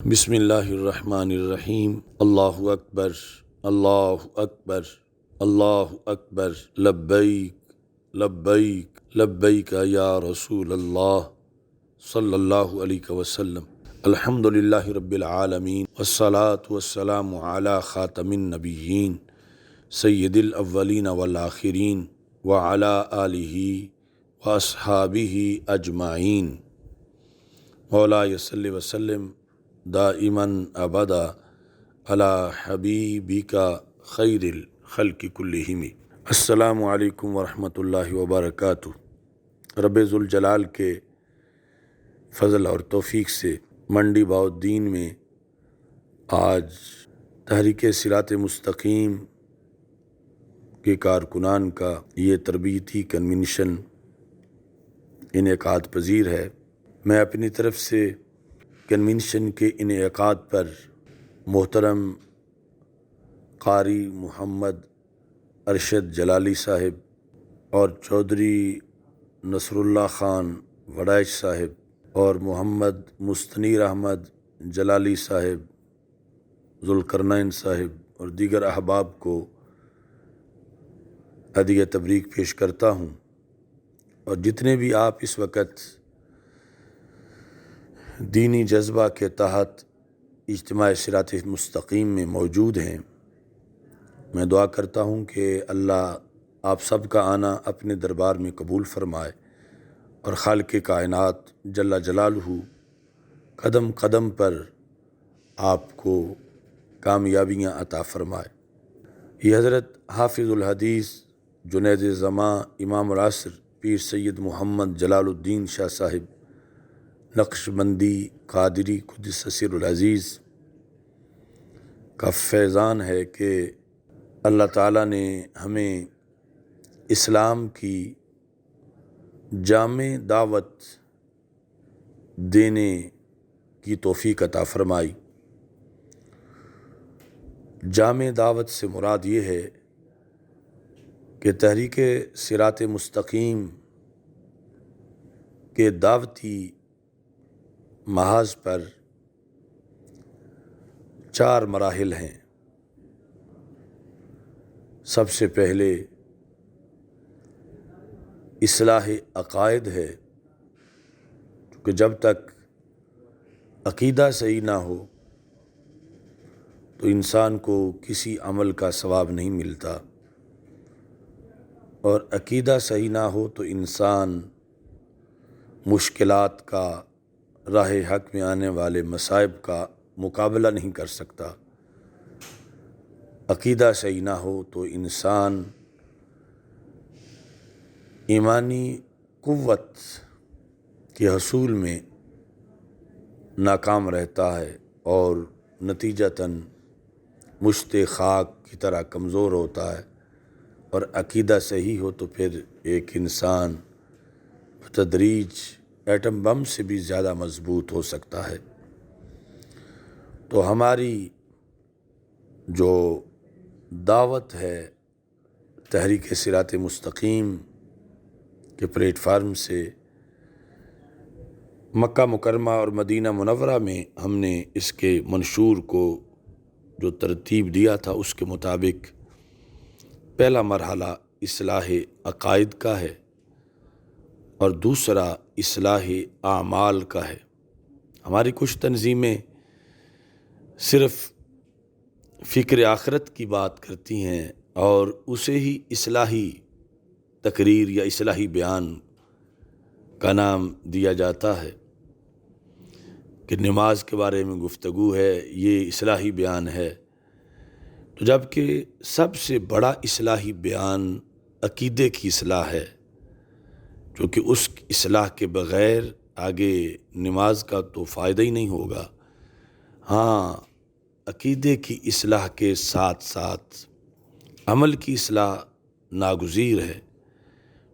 بسم اللہ الرحمن الرحیم۔ اللہ اکبر، اللہ اکبر، اللہ اکبر، لبیک لبیک لبیک یا رسول اللہ صلی اللہ علیہ وسلم۔ الحمد للہ رب العالمین، والصلاة والسلام علی خاتم النبیین سید الاولین والآخرین وعلی آلہ واصحابہ اجمعین۔ مولاي صلی وسلم دائماً ابدا علی حبیبک خیر الخلق کلہم۔ السلام علیکم ورحمۃ اللہ وبرکاتہ۔ رب ذوالجلال کے فضل اور توفیق سے منڈی بہاؤالدین میں آج تحریک صراط مستقیم کے کارکنان کا یہ تربیتی کنونشن انعقاد پذیر ہے۔ میں اپنی طرف سے کنونشن کے انعقاد پر محترم قاری محمد ارشد جلالی صاحب اور چودھری نصر اللہ خان وڑائچ صاحب اور محمد مستنیر احمد جلالی صاحب، ذوالقرنین صاحب اور دیگر احباب کو ہدیہ تبریک پیش کرتا ہوں، اور جتنے بھی آپ اس وقت دینی جذبہ کے تحت اجتماع صراط مستقیم میں موجود ہیں، میں دعا کرتا ہوں کہ اللہ آپ سب کا آنا اپنے دربار میں قبول فرمائے اور خالق کائنات جل جلالہ قدم قدم پر آپ کو کامیابیاں عطا فرمائے۔ یہ حضرت حافظ الحدیث جنید زماں امام العصر پیر سید محمد جلال الدین شاہ صاحب نقشبندی قادری قدس سر العزیز کا فیضان ہے کہ اللہ تعالیٰ نے ہمیں اسلام کی جامع دعوت دینے کی توفیق عطا فرمائی۔ جامع دعوت سے مراد یہ ہے کہ تحریک صراط مستقیم کے دعوتی محاذ پر 4 مراحل ہیں۔ سب سے پہلے اصلاح عقائد ہے، کیونکہ جب تک عقیدہ صحیح نہ ہو تو انسان کو کسی عمل کا ثواب نہیں ملتا، اور عقیدہ صحیح نہ ہو تو انسان مشکلات کا، راہ حق میں آنے والے مصائب کا مقابلہ نہیں کر سکتا۔ عقیدہ صحیح نہ ہو تو انسان ایمانی قوت کے حصول میں ناکام رہتا ہے اور نتیجتاً مشت خاک کی طرح کمزور ہوتا ہے، اور عقیدہ صحیح ہو تو پھر ایک انسان بتدریج ایٹم بم سے بھی زیادہ مضبوط ہو سکتا ہے۔ تو ہماری جو دعوت ہے تحریک صراط مستقیم کے پلیٹ فارم سے، مکہ مکرمہ اور مدینہ منورہ میں ہم نے اس کے منشور کو جو ترتیب دیا تھا اس کے مطابق پہلا مرحلہ اصلاح عقائد کا ہے اور دوسرا اصلاح اعمال کا ہے۔ ہماری کچھ تنظیمیں صرف فکر آخرت کی بات کرتی ہیں اور اسے ہی اصلاحی تقریر یا اصلاحی بیان کا نام دیا جاتا ہے کہ نماز کے بارے میں گفتگو ہے، یہ اصلاحی بیان ہے، تو جبکہ سب سے بڑا اصلاحی بیان عقیدے کی اصلاح ہے، کیونکہ اس اصلاح کے بغیر آگے نماز کا تو فائدہ ہی نہیں ہوگا۔ ہاں، عقیدے کی اصلاح کے ساتھ ساتھ عمل کی اصلاح ناگزیر ہے،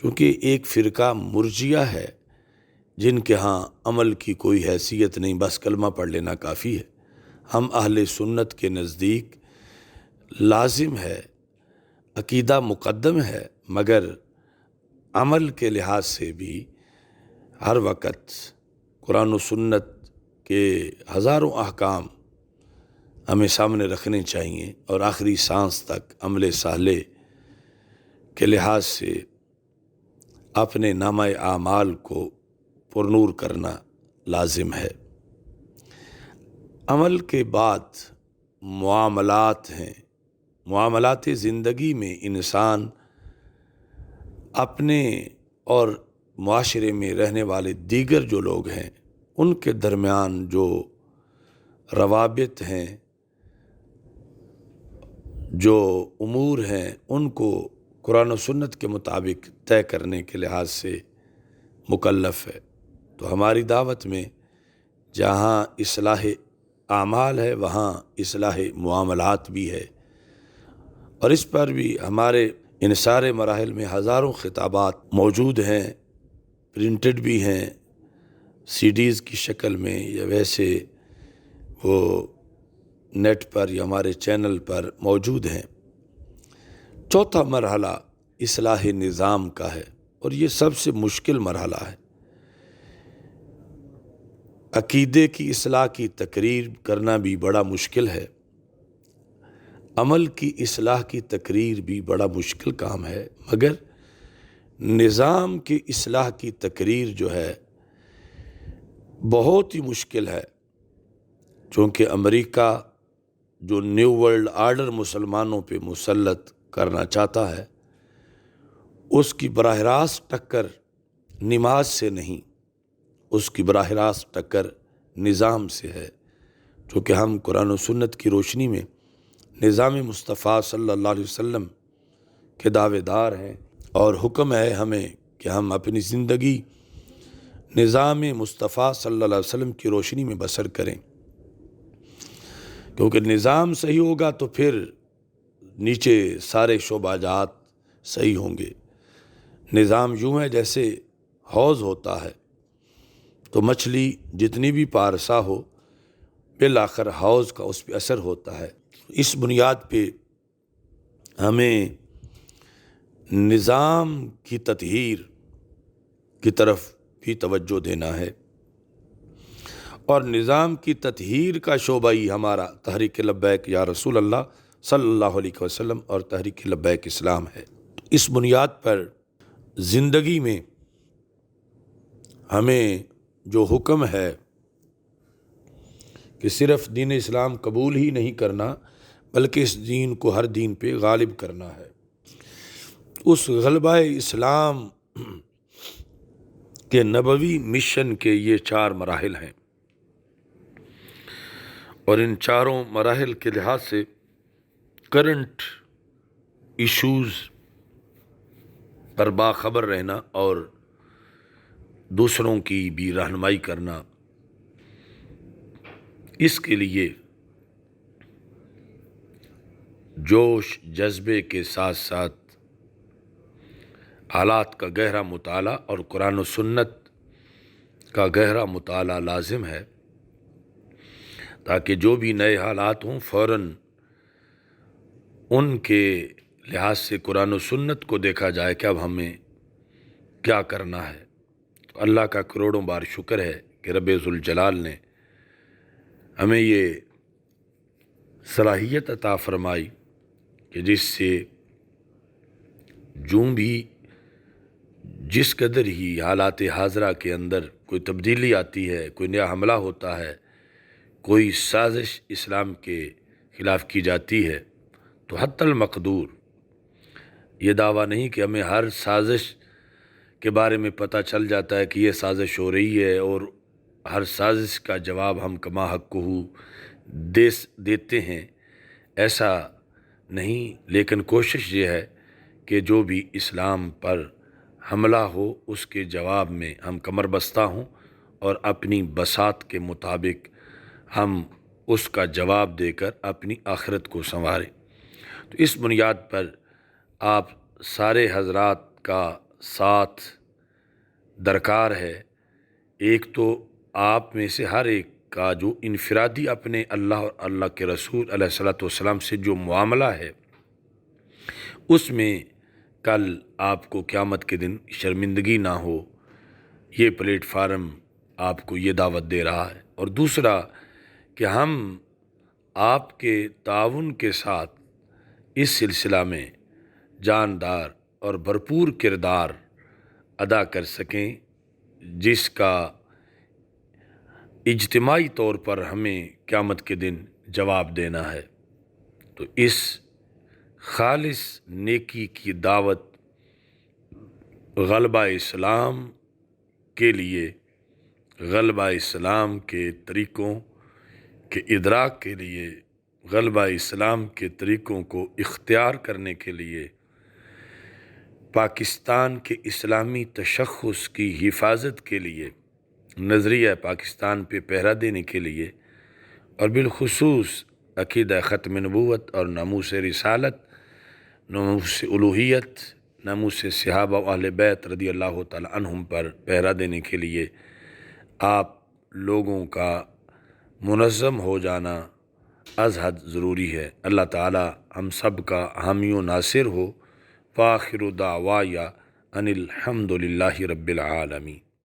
کیونکہ ایک فرقہ مرجیہ ہے جن کے ہاں عمل کی کوئی حیثیت نہیں، بس کلمہ پڑھ لینا کافی ہے۔ ہم اہل سنت کے نزدیک لازم ہے، عقیدہ مقدم ہے، مگر عمل کے لحاظ سے بھی ہر وقت قرآن و سنت کہ ہزاروں احکام ہمیں سامنے رکھنے چاہیے اور آخری سانس تک عمل صالح کے لحاظ سے اپنے نامہ اعمال کو پرنور کرنا لازم ہے۔ عمل کے بعد معاملات ہیں۔ معاملات زندگی میں انسان اپنے اور معاشرے میں رہنے والے دیگر جو لوگ ہیں ان کے درمیان جو روابط ہیں، جو امور ہیں، ان کو قرآن و سنت کے مطابق طے کرنے کے لحاظ سے مکلف ہے۔ تو ہماری دعوت میں جہاں اصلاح اعمال ہے وہاں اصلاح معاملات بھی ہے، اور اس پر بھی ہمارے ان سارے مراحل میں ہزاروں خطابات موجود ہیں، پرنٹڈ بھی ہیں سی ڈیز کی شکل میں، یا ویسے وہ نیٹ پر یا ہمارے چینل پر موجود ہیں۔ چوتھا مرحلہ اصلاح نظام کا ہے، اور یہ سب سے مشکل مرحلہ ہے۔ عقیدے کی اصلاح کی تقریر کرنا بھی بڑا مشکل ہے، عمل کی اصلاح کی تقریر بھی بڑا مشکل کام ہے، مگر نظام کی اصلاح کی تقریر جو ہے بہت ہی مشکل ہے، چونکہ امریکہ جو نیو ورلڈ آرڈر مسلمانوں پہ مسلط کرنا چاہتا ہے، اس کی براہ راست ٹکر نماز سے نہیں، اس کی براہ راست ٹکر نظام سے ہے، چونکہ ہم قرآن و سنت کی روشنی میں نظام مصطفیٰ صلی اللہ علیہ وسلم کے دعوے دار ہیں، اور حکم ہے ہمیں کہ ہم اپنی زندگی نظام مصطفیٰ صلی اللہ علیہ وسلم کی روشنی میں بسر کریں، کیونکہ نظام صحیح ہوگا تو پھر نیچے سارے شعبہ جات صحیح ہوں گے۔ نظام یوں ہے جیسے حوض ہوتا ہے، تو مچھلی جتنی بھی پارسا ہو بالآخر حوض کا اس پہ اثر ہوتا ہے۔ اس بنیاد پہ ہمیں نظام کی تطہیر کی طرف بھی توجہ دینا ہے، اور نظام کی تطہیر کا شعبہ ہی ہمارا تحریک لبیک یا رسول اللہ صلی اللہ علیہ وسلم اور تحریک لبیک اسلام ہے۔ اس بنیاد پر زندگی میں ہمیں جو حکم ہے کہ صرف دین اسلام قبول ہی نہیں کرنا بلکہ اس دین کو ہر دین پہ غالب کرنا ہے، اس غلبہ اسلام کے نبوی مشن کے یہ 4 مراحل ہیں، اور ان چاروں مراحل کے لحاظ سے کرنٹ ایشوز پر باخبر رہنا اور دوسروں کی بھی رہنمائی کرنا، اس کے لیے جوش جذبے کے ساتھ ساتھ حالات کا گہرا مطالعہ اور قرآن و سنت کا گہرا مطالعہ لازم ہے، تاکہ جو بھی نئے حالات ہوں فوراً ان کے لحاظ سے قرآن و سنت کو دیکھا جائے کہ اب ہمیں کیا کرنا ہے۔ تو اللہ کا کروڑوں بار شکر ہے کہ رب ذوالجلال نے ہمیں یہ صلاحیت عطا فرمائی کہ جس سے جو بھی جس قدر ہی حالات حاضرہ کے اندر کوئی تبدیلی آتی ہے، کوئی نیا حملہ ہوتا ہے، کوئی سازش اسلام کے خلاف کی جاتی ہے، تو حتی المقدور یہ دعویٰ نہیں کہ ہمیں ہر سازش کے بارے میں پتہ چل جاتا ہے کہ یہ سازش ہو رہی ہے اور ہر سازش کا جواب ہم کما حقہ دیتے ہیں، ایسا نہیں، لیکن کوشش یہ ہے کہ جو بھی اسلام پر حملہ ہو اس کے جواب میں ہم کمر بستہ ہوں اور اپنی بساط کے مطابق ہم اس کا جواب دے کر اپنی آخرت کو سنواریں۔ تو اس بنیاد پر آپ سارے حضرات کا ساتھ درکار ہے۔ ایک تو آپ میں سے ہر ایک کا جو انفرادی اپنے اللہ اور اللہ کے رسول علیہ الصلوۃ والسلام سے جو معاملہ ہے، اس میں کل آپ کو قیامت کے دن شرمندگی نہ ہو، یہ پلیٹ فارم آپ کو یہ دعوت دے رہا ہے، اور دوسرا کہ ہم آپ کے تعاون کے ساتھ اس سلسلہ میں جاندار اور بھرپور کردار ادا کر سکیں، جس کا اجتماعی طور پر ہمیں قیامت کے دن جواب دینا ہے۔ تو اس خالص نیکی کی دعوت غلبہ اسلام کے لیے، غلبہ اسلام کے طریقوں کے ادراک کے لیے، غلبہ اسلام کے طریقوں کو اختیار کرنے کے لیے، پاکستان کے اسلامی تشخص کی حفاظت کے لیے، نظریہ پاکستان پہ پہرا دینے کے لیے، اور بالخصوص عقیدہ ختم نبوت اور ناموس رسالت، ناموس الوہیت، ناموس صحابہ و اہل بیت رضی اللہ تعالی عنہم پر پہرا دینے کے لیے آپ لوگوں کا منظم ہو جانا از حد ضروری ہے۔ اللہ تعالی ہم سب کا حامی و ناصر ہو۔ وآخر دعوایا ان الحمد للہ رب العالمین۔